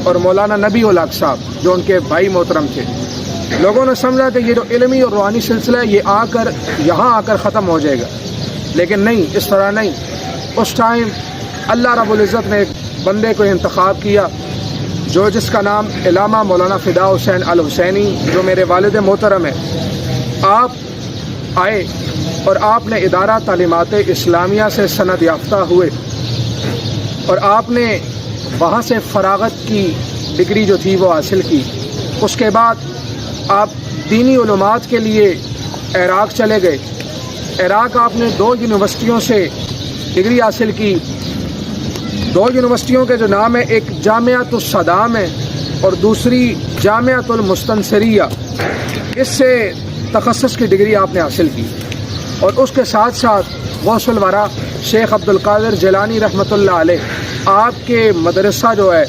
اور مولانا نبی الحق صاحب جو ان کے بھائی محترم تھے، لوگوں نے سمجھا کہ یہ جو علمی اور روحانی سلسلہ ہے یہ یہاں آ کر ختم ہو جائے گا، لیکن نہیں، اس طرح نہیں۔ اس ٹائم اللہ رب العزت نے ایک بندے کو انتخاب کیا جس کا نام علامہ مولانا فدا حسین الحسینی، جو میرے والد محترم ہیں۔ آپ آئے اور آپ نے ادارہ تعلیمات اسلامیہ سے سند یافتہ ہوئے اور آپ نے وہاں سے فراغت کی ڈگری جو تھی وہ حاصل کی۔ اس کے بعد آپ دینی علومات کے لیے عراق چلے گئے۔ عراق آپ نے 2 یونیورسٹیوں سے ڈگری حاصل کی۔ 2 یونیورسٹیوں کے جو نام ہے، ایک جامعۃ الصدام ہے اور دوسری جامعۃ المستنصریہ، اس سے تخصص کی ڈگری آپ نے حاصل کی۔ اور اس کے ساتھ ساتھ غوث الورا شیخ عبد القادر جیلانی رحمۃ اللہ علیہ، آپ کے مدرسہ جو ہے